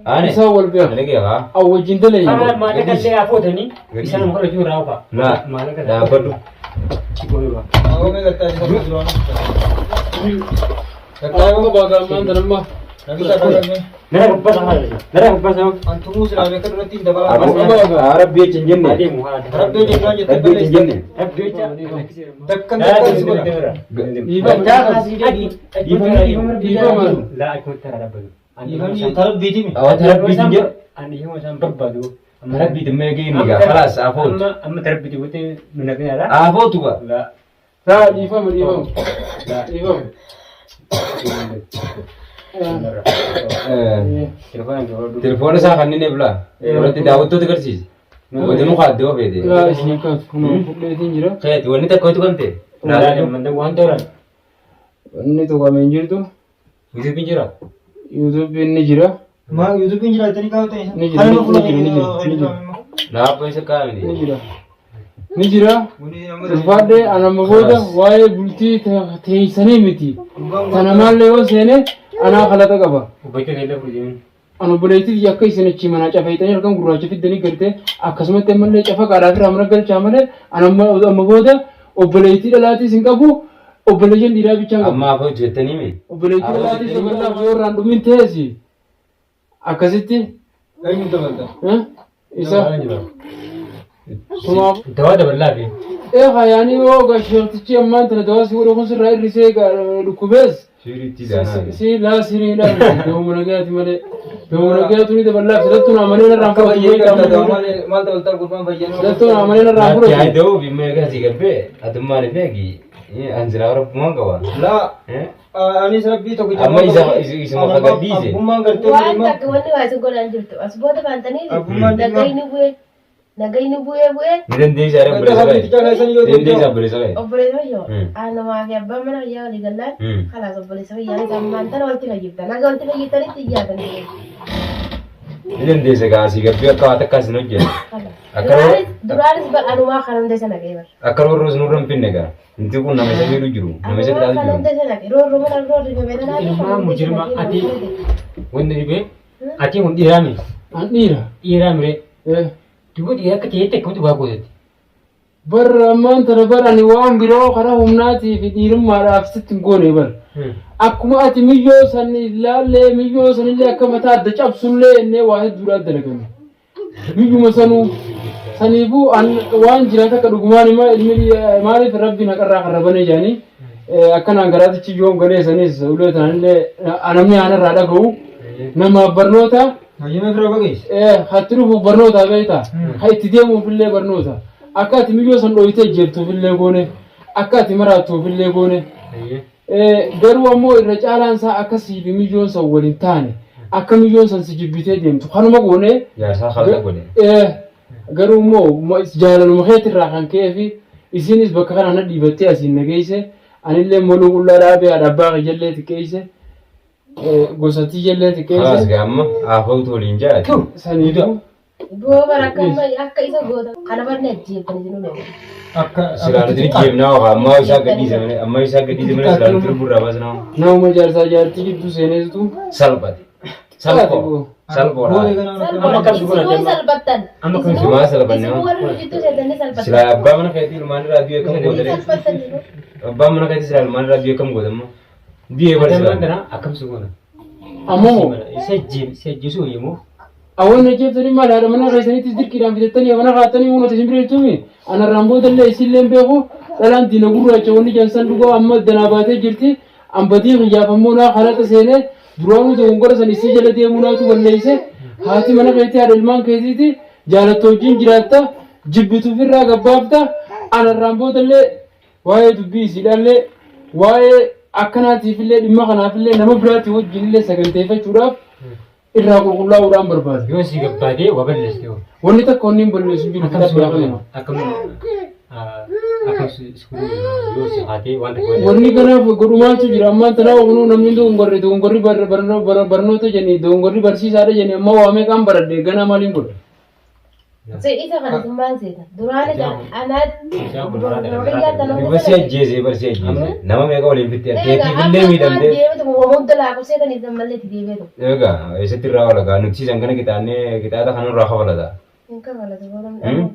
أنا يساوي البيع أو جندلي ما تكلم أفوتني إنسان مخرج يجوا راوكا لا ما لك لا بدو أقوم إذا تاجي سبحان أنا بقى ما عندنا ما نرى بس نرى بس أنتم مسلمين كده رتين دبلا عرب بيت جنة هذه مهاد ربي جنان عرب بيت جتبلي جنة أبدو تكن لا تكن تسمع سبحان دورة لا أكون ترى ربنا يفهم ترى بيجي أو ترى بيت جنة أنا هو مثلا بربادو ترى بيت ما يجي نيجا خلاص أفوت أما ترى بدي وتي من هنا لا أفوت هو لا لا يفهم يفهم لا يفهم تلفون ساخني نبلا ولا تداوت تكرسي ودنو خادو فيدي لا إسمه كات كنا فكرتين جرا خيت وني تكوت كنت لا من ده وان دوران إني تو كمان جرتو itu pinjira YouTube ini jira ما يوتيوب إنجيل تاني كاو تاني نجي أنا نجي ما فلان نجي لا بس كامل ini jira ini jira وني Ulfaadhe ana magoota waa'ee bultii teessanii miti. Kana maallee yoo seene anaa kalata qaba. baca kailah perjalanan Ana buleetii akka isin achi manaa cafeetanii halkan gurraacha fiddanii galtee akkasumatti ammallee cafa qaadhaa fi ramana galchaa malee ana amma booda obboleettii dhalaatii isin qabu obboleeyyan dhiiraa bichaan qabu. amma afoo jettanii mi Obboleettii dhalaatii isin bal'aaf yoo irraan dhumin teessi akkasitti أين تبلد isa sumaaf. dawaa dabalaa fi Yaani yoo gasheertichi ammaan tana dawaa si godhu kun sirraa hir'isee dhukkubees. shiritti daanaa Si laa siriidhaan deemuma nagaati malee deemuma nagaatu ni dabalaaf sidattuu naamalee narraan كم يجي كذا fudhatu. مال تبلد قربان بيجي Sidattuu naamalee narraan yaa fudhatu. da'oo fi meeqa si gabbee atummaan feegi anjilaa rabbumaan qaba لا أنا سربي تو كذا amma isa maka gadhiise أبومان قرتي Waan ما takka wanni waa isin godhan jirtu as booda baantanii Abbummaan nagayni bu'ee ni dandeessaa Wanta obboleessa sabiti qabe caalaa isanii yoo ta'u dandeessaa obboleessa qabe obboleessa fayyoo namaa fi abbaan mana fayyaa walii gallaan kalaas obboleessa fayyaa sammaan tana walitti fayyiftan naga walitti fayyitanitti iyyaatan ni dandeessa gaasii gabbee akka waan takkaas hin hojjenne duraanis anumaa kan hundee sana qeebar akka roorroos nurra hin finne gaa inti kun nama isa fiidhu jiru nama isa anumaa kan fidhaatu jiru hundee sana qe roorro mana roorri bebeedanaa ilmaa mujirma ati wanni dhibee ati hun dhiiraami An dhiira. dhiiraami ree dubu dhiira akka ta'e takka waa gootatti Bar ammaan tana bar ani waan biroo karaa humnaatii fi dhiirummaadhaaf sitti hin goone bar. Akkuma ati miyyoo san ilaallee miyyoo sanillee akka mataa adda cabsullee innee waa hedduudhaa dalagame. Miyyuma sanuu saniifuu waan jiraata akka dhugumaan ima ilmi maaliif rabbiin haqarraa qarrabanii jedhanii akkanaan garaatichi yoom ganeessanis ulee tanallee namni aanarraa dhaga'u namaaf barnoota Hayyama fira bagees hatti dhufuuf barnoota beektaa ha itti deemuufillee barnoota akka ati miyyoo san dhoyitee jeertuufillee goone akka ati maraattuufillee goone garuu ammoo irra caalaan isaa akkasii fi miyyoon san waliin taane akka miyyoon san si jibbitee deemtu kanuma goone jaarsaa halka godhe garuu immoo jaalaluma keetirraa kan ka'ee fi isinis bakka kana na dhiibattee asiin nageesse anillee moluu qullaa dhaabee abbaa qiyyalee xiqqeesse gosatii jallee kalaas xiqqeesse gaamma haafawutu waliin jaadatu saniidhu boobar akka isa goota kana barne ajjeeftani sinu beeku akka silaanuti ni jeebnaa ofa amma isaa gadhiise malee amma isaa gadhiise malee silaanuti lubburraa baasnaa nama jaarsaa jaartii gidduu seeneetu salphate salphoo salphoodha salphattan amma kan simaa salphanne isin warri hojjittuu seetanii salphattan silaa abbaa mana keetii ilmaan irraa biyya kam gootale abbaa mana keetii silaa ilmaan irraa biyya kam gootamma biyyee bari Adamman silaa kana akkam su goona ammoo isa ajjeesuu yemmuu awwan ajjeeftanii maal haadha mana keessanittis dirqiidhaan fitattanii mana kaatanii uumata isin bireeltuumi anarraan boodallee isinleen beeku dhalaan diina gurraacha wanni jansan dhugoo amma danaa baatee jirti ambatii xiyyaafammoo naa kadhata seenee duraanuu ta'uun godha san isii jala deemuu naatu balleeyse haati mana keetii haadha ilmaan keetiiti jaalatta wajjin jiraatta jibbituufirraa gabbaafta anarraan boodallee waa'ee dubbii isiidhaallee waa'ee akkanaatiifillee dhimma kanaafillee nama biraatti wajjinillee saganteeffachuudhaaf irraa qulqullaa'uudhaan barbaada. yoo si gabbaatee waa balleessite yoo Wanni takka wanni hin balleessu jiru akkam kitaaba su kana. akkam su yoo si haatee waan takka Wanni kanaaf godhumaatu jira ammaan tanaa ooluu namni dogongorri barnoota jenni dogongorri barsiisaadha jenni amma waamee kan baradhe ganaa maaliin godha. Isa kana simbaan seeta. Duraan anaat roqiyyaa tanuu Barsi ajjeese barsi ajjeese. Nama meeqa waliin fitte keetiifillee miidhamte. Wanta laafu seetan isa malee itti deebi'eetu. Egaa eessatti irraa walagaa nuti san kana qixaata kanarraa kabalata. Hin kabalatu boodam.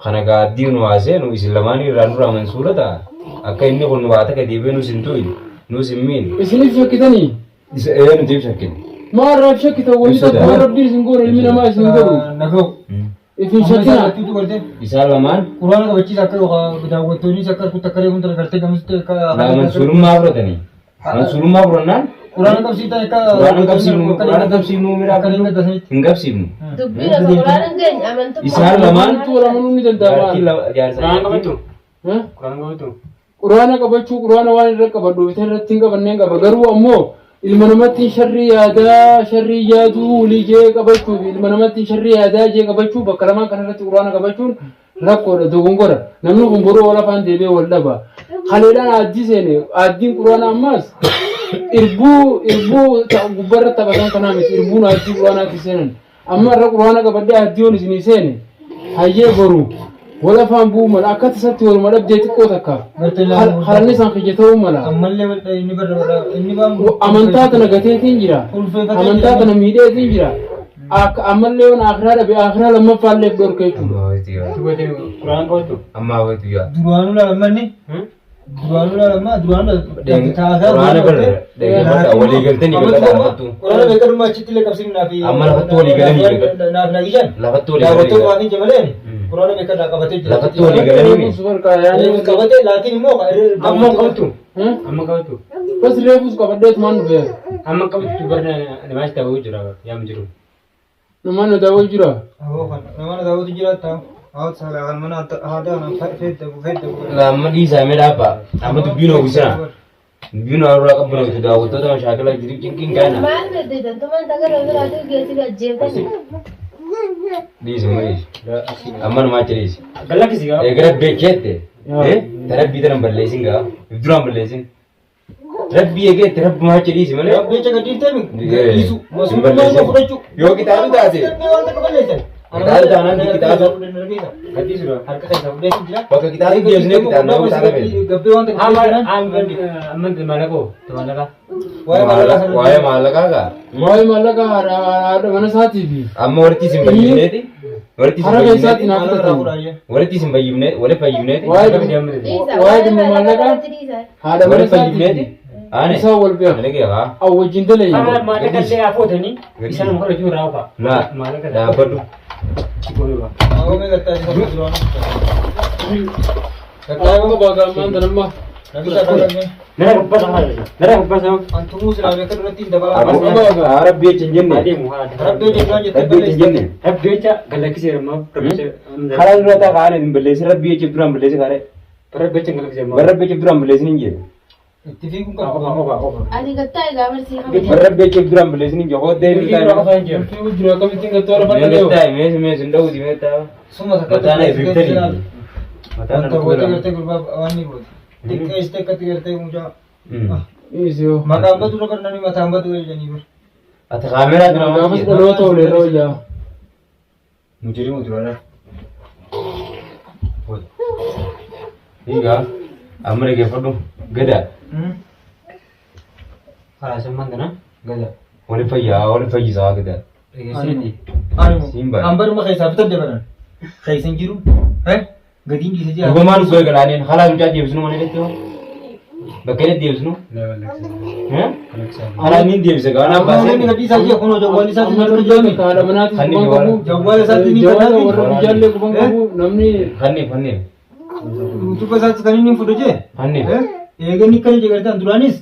Kana gaaddii nu haasee nu isin lamaan irraa nurraa mansuura ta'a. Akka inni kun waa takka deebi'ee nus hin tuyi nus hin miin. Isiniif shakkitanii? Nutiif shakkine. Maarraaf shakkita wanti tokko rabbiin isin goone ilmi namaa isin godhu. Nagoo. Ifin shakkina. Isaan lamaan Quraana qabachiisa akka daawwattoonni akka takkaree kun gartee gamiste akka mansuurummaa fudhatanii. Mansuurummaa fudhannaan Quraana qabsiisa akka Quraana qabsiifnu miira akka hin qabsiifnu. Dubbiin akka quraana keenya amantuu. Isaan lamaan Amanuu ni danda'ama. Quraan qabatu. Quraan qabatu. Quraana qabachuu quraana waan irra qabadhu bitan irratti hin qabanneen qaba garuu ammoo ilma namatti sharrii yaadaa sharrii yaaduu walii jee qabachuu ilma namatti sharrii yaadaa jee qabachuu bakka lamaan kanarratti quraana qabachuun rakkoodha dogongora namni kun boroo wal afaan deebi'ee wal dhaba haleedhaan aaddii seene aaddiin quraana ammaas irbuu gubbarra taphatan kanaa miti irbuun aaddii quraanaatti seenan amma irra quraana qabadhee aaddiyoon isinii seene hayyee boruu wala afaan bu'uu mala akka tasatti wal madhabdee xiqqoo takka halanni isaan kiyya ta'uu mala amantaa tana gateetiin jira amantaa tana miidheetiin jira akka ammallee waan akhiraa dhabe akhiraa lammaffaallee dhorka jechuudha. Quraan qabatu. Ammaa waytu yaa. Duraanuu laalammanni duraanuu laalammaa Quraana barre walii galtanii galata dhaabbattu. Quraana beekadummaa achitti illee qabsiifnaa fi Amma lafatti walii galanii naaf naagishan lafatti walii daawwattoonni galanii waan hin jamaleen Quraana beekadhaa qabatee jira. lafatti walii galanii Qabatee laakiin immoo Amma qabatu. Amma qabatu. bas reefus qabadheetu maan dhufee Amma qabatu barna namaas ta'uu jira yaam jiru. namaan daawwatu jira. nama daawwatu jiraata. Hawaasa salaakan mana aadaa fedda amma dhiisaa mee dhaabba amma dubbiin oofisana dubbiin warraa qabbanootu daawwattoota mashaakila jiru cinqiin gaana Maal beddeetan tumaan tagarra biraatu geessifi ajjeeftan. dhiisi ma dhiisi amma namaa achi dhiisi Galakkisi gaa. eegala beekeette tarabbii tanan balleessin gaa duraan balleessin rabbii eegeette rabbi achi dhiisi malee Beecha gadhiiftee dhiisu. Hin balleessin. Fudhachuu. yoo qixaatu taate Waan takka balleessan. Qixaatu taanaan qixaatu Gadhiisu gaa. Harka keessa fudhachuu jira. bakka qixaatu deemnee qixaannaa qixaata fe'e Gabbee waan takka Amma malaqoo. Malaqaa. waa'ee maallaqaa gaa Waa'ee maallaqa haadha mana isaatiifi amma walitti isin fayyifneeti walitti isin harka isaatti fayyifneeti naaf fudhatan. walitti isin fayyifneeti walitti fayyifneeti Waa'ee dhimma maallaqaa haadha mana walitti fayyifneeti isaatiifi aane isaa wal beeku. dalagee haa Awwajjin dalayya. Maallaqa illee hafootanii isaan muka hojii irraa hafaa. laa Maallaqa dhaabbadhu Akka baagaammaan tanamma. Nara gubbaa sama jira. Nara gubbaa sama. rabbii jecha hin jenne Adeemu haadha. rabbii jecha hin jenne Rabbi jecha galakkisee rammaa. karaa dura taa kaane hin balleessin rabbii jecha duraan balleessi kaare Rabbi jecha galakkisee rammaa. barra jecha duraan balleessin hin jedhe Ati gattaa egaa barsiifame. barra jecha duraan balleessin hin jedhe hoddee hin taane Rifii jira akkamittiin gattoo lafa dhaga'u. meeshaa meeshaa meeshaa hin dhawuti meeshaa mataan eebbifteeni mataan Isiyoo. Maqaan batu lafa nani mataan batu jedhanii bar. ati kaameraa dura Gaafas dhaloota oole irra hojjaa. mujirii muturaa hiigaa amma dhaggeeffadhu gada Karaa sammaan kana gada. wali fayyisaa gada Dhageessanii. Simba. Ambaruma keessaa bitadde baran. Keessan jiru. Gadiin dhiise jira. dhugumaan uffee galaaniin haala mucaa deebisnu mana jettee bakka inni deebisnu haala inni deebise gaanaa Baasee baasee gadi isaa jiru kun jawwaalli isaa Amma jiru ijoollee haadha manaatis Kan quban inni qabu. jawwaala isaatti ni Jawwaala fudhatu. warra ijoollee quban qabu namni fanneef Utuba isaatti kan inni fudhu jee. fanneef Eegani kan jegartan duraanis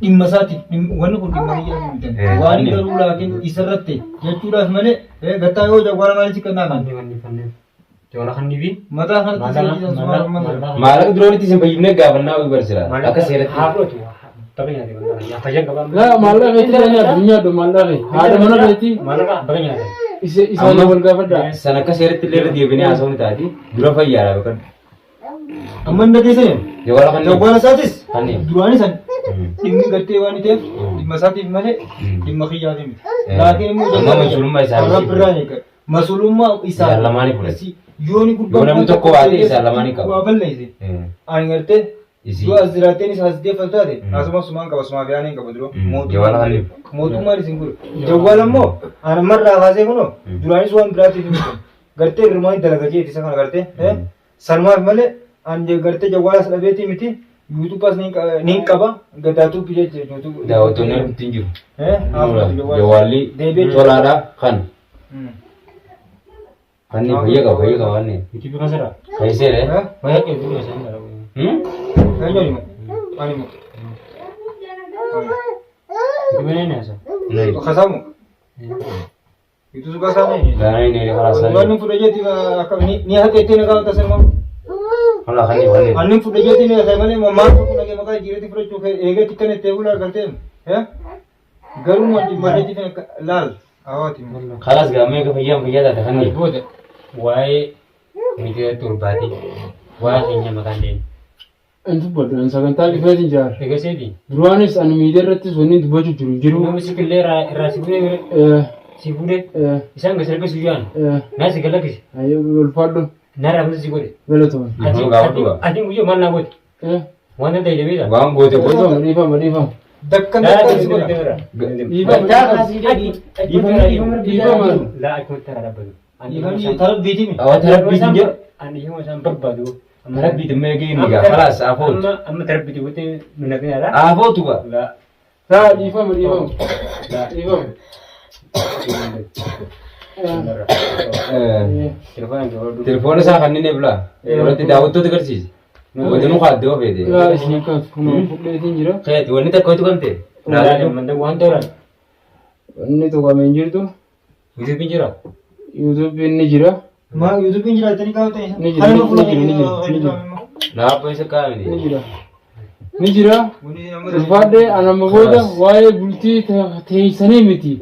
dhimma isaati wanni kun dhimma ni jedhamu bitan. Waan garuu laakiin isarratti jechuudhaaf malee gattaa yoo jawwaala maaliif kannaa kan. Fanneen. Jawwaala kannii fi Mataa kanatti maallaqa duroonitti isin fayyifnee gaafannaa ofii barsiisa akka seeratti haa fudhatu. Tapha nyaate mallaqa. Fayyan qabaa. laa maallaqa itti nyaatu nyaatu maallaqa haadha mana keetii Mallaqa bakka nyaate. isaanii wal gaafadhaa. san akka seeratti illee irra deebinee haasawni taati dura fayyaadha bakka amma inni dhageessee jawwaala fanneef jawwaala isaatis fanneef duraanis dhimmi gartee waan ta'eef dhimma isaatiif malee dhimma kiyyaatiif miti. Laakiin immoo Amma majhuulummaa isaa warra biraan eeggadha. Masulummaa isaa. Isaan lamaanii fudhate. Yooni gubbaa. Yoo namni tokko baate isaan lamaanii qaba. Waa balleesse. Ani gartee. Yoo as jiraateen isa as deeffatate asumas sumaan qaba sumaa fi aaneen qaba duro mootummaan isin kun jawwaal ammoo anamarraa kaasee kuno duraanis waan biraatiif hin kun gartee hirmaanii dalaga jeeti isa kana gartee sanumaaf malee ani gartee jawwaalas dhabeetii miti yuutuubaas ni qaba gadaatuuf jechuudha yuutuub. Daawwattoonni argitti hin jiru. Jawwaalli tolaadhaa kan. Kan fayyaa qaba waan ni. Yuutuubii kan sirraa. Fayyiseere. Fayyaa qeetu isaan dha. Animo. Gimana ni asa? Kasamu. Itu juga sana ini. Karena ini kerasa. Anu fuda jadi ni hati itu nak kau tasar mau. Kalau kan ini. Anu fuda jadi ni saya mana mama aku lagi makan jirat itu fuda cukai. Ega tikar ni tebul lah kerja. Ya? Garu mau di mana jadi lal. Awat ini. Kalas gamai ke fayyaa dah kan ni. Bodoh. Why? Media turbati. Why ini makan dia? Antu bodoh, sagantaa dhufeetiin jaar. Egaseeti. Duraanis ani miidiyaa irrattis wanni dubbachuu jiru. Nama sikillee irraa si fuudhee si fuudhee isaan gasa erga suyyaan naa si galakkisi. Ayyoo ulfaadhu. Naa raafamsa si godhe. Galatoon. Atiin guyyaa maal naa goote? Waan adda hidhamee dha. Waan goote goote. Dhiifama. Dakkan Laa dakkan si sekolah. Dhiifama. Laa akkuma itti dhaabbatu. Ini taraf biti mi? Awat harap bikin je. Ani hima isaan barbaadu. Harap bikin mereka ini ya. Kalas apa? Amma tarbiti wote minakni ala. Apa tu pak? La. Raa dhiifama. Telepon saya kan ini belah. Berarti Daud tu terkersis. Waktu nu khat dua bede. Raa isin akkas kuma fudheetiin jira. Kayak wanita kau itu kan te. La manda waan toran. Wanni tokko ameen jirtu. Itu pinjira. Yuutuubiin ni jira. Ma YouTube ini jadi kau tu. Ni jira. Nah apa yang sekarang Ni ini? jira. Ni jira. Ulfaadhee anama booda waa'ee bultii teeysanii miti.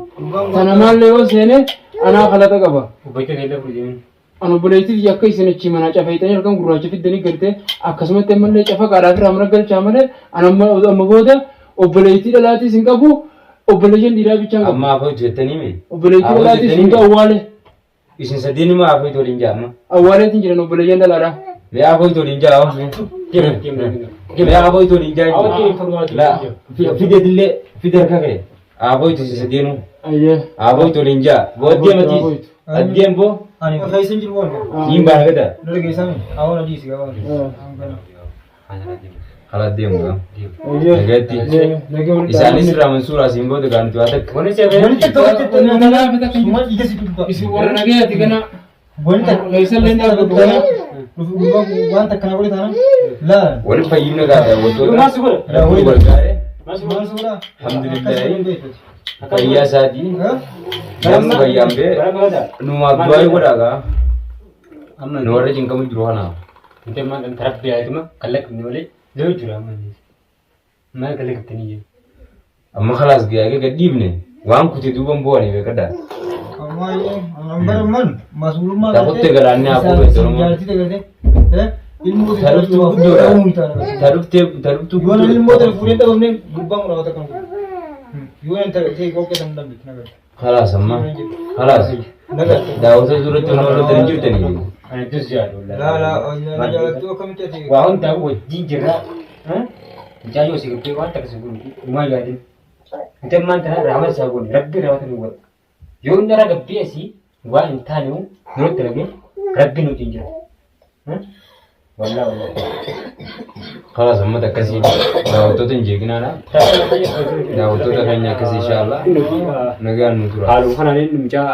Kana maallee yoo seene anaa kalata qaba. Ubaita keella fudheen. Anu buleetiif yakka isin achi manaa cafeeytanii halkan gurraacha fiddanii galtee akkasumatti ammallee cafa qaadhaa fi raamna galchaa malee amma booda obboleettii dhalaatis hin qabu obboleeyyan dhiiraa bichaan qabu. Amma apa itu jettanii mi? Obboleettii dhalaatis hin qabu awwaale. Isin sadini ma apa itu linjama? Awwaaleetiin jiran obboleeyyan dhalaadha. Me apa itu linjama? Me apa itu linjama? La, fide kake. Apa itu sadini? Ayyee. Apa itu linjama? Buat dia mati. Adian bo? Ani kai senjir buat. Imbar kata. Dulu kisah ni. Awal lagi sih awal. Kalau dia enggak. Ayyee. Negati. Isanis ramen surah simbo tu kan tu ada. Wani siapa? Wanita tu kita ni nak kita cuma ida situ tu. Isi warra nagayaati kana. Wanita. Laisan lendaa guddaa. Bukan tak kenal boleh tanam. Lah. Wali payina kata. Masuk boleh. Wali berkare. Masuk Masuk dah. Alhamdulillah. Payya sadi. Ha? Jam bayambe. Barang ada. Numa dua ibu daga. Nuara jingkamu juruhana. Nanti mah dan taraf dia itu mah kalak ni boleh. Jauh jurah mana ni. Mana kalak kita ni je. Amma khalas gaya ke gadib ne. Wang kuti dubam bo ne be kada. Kamai number man. Masuk rumah. Takut te galanne aku be tolong. Jadi kita kerja. Ilmu tu. Taruf tu taruf tu. Yuan ilmu tu punya tu हमने गुब्बांग रहा था कौन. Yuan tu kau ke tanda bitna कर. Khalas amma. Khalas. Dah usah surat tu nol terjun tadi. Ani tu siapa? La jalan tu kami cakap. Wah, orang tahu jijira. Jauh sih kita orang tak sebut. Rumah jadi. Kita mana ramai sabun. Rabbi rawat ni buat. Yang nara rabbi sih. Wah, entah ni. Nurut lagi. Rabbi nu jijira. Wallah. Khalas amma tak kasih. Dah tu tunjuk na. Dah tu tak hanya kasih insyaallah. Nagan mutura. Kalau kan ada macam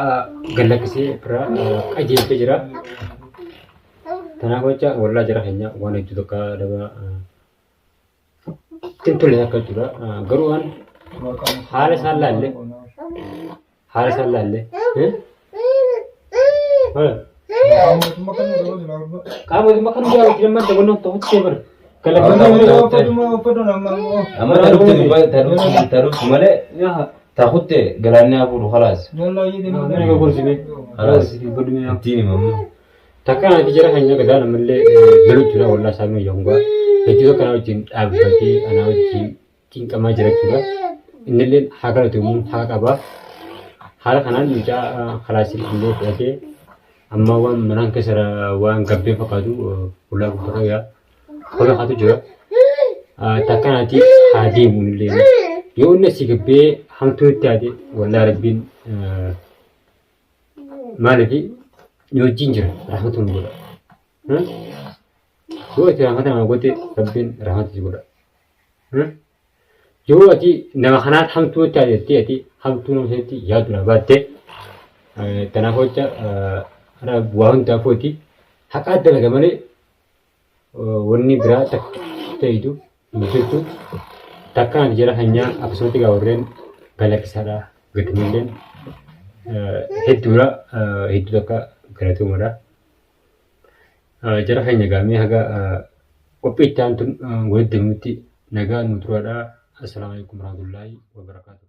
galak sih, pernah ajar pejara. Tanah kocak, wallah jarah hanya wana itu tak ada. Tentu lihat kerja. Garuan. Hari salah le. Kamu itu makan dia, kita makan dengan tu cepat. Kalau Amma taruf male. Takut te galanne aku khalas. Mereka kursi ni. Khalas. Tini mama. Takkan nanti jarah hanya kerja namanya gelut juga wallah sanu yang gua. Itu kan awak abadi, anak cing kama jarah juga. Ini hak itu hak apa? haala kanaan mucaa khalaasii illee fudhatee amma waan manaan keessa waan gabbee fakkaatu ulaa gubbarra yaa kola haatu jira takkanaati haa deemuun illee yoo inni asii gabbee hamtuu itti haate wallaa rabbiin maaliif wajjin jira rahmatuun godha yoo itti rahmata nama goote rabbiin rahmata si godha yoo ati nama kanaat hamtuu itti haatetti ati hamtuu nama sanatti yaadudha baattee tanaaf hoja waa hundaa footi haqaa dalaga malee wanni biraa ta'etu misochuu takkaan jira hanyaa akkasumatti gaa warreen galakkisaadha gatamilleen hedduudha hedduu takka galatuumadha jara keenya gaamee haga qophii itti aantun walitti deemutti nagaa nu turaadha. Assalamu alaikum warahmatullahi wabarakatuh.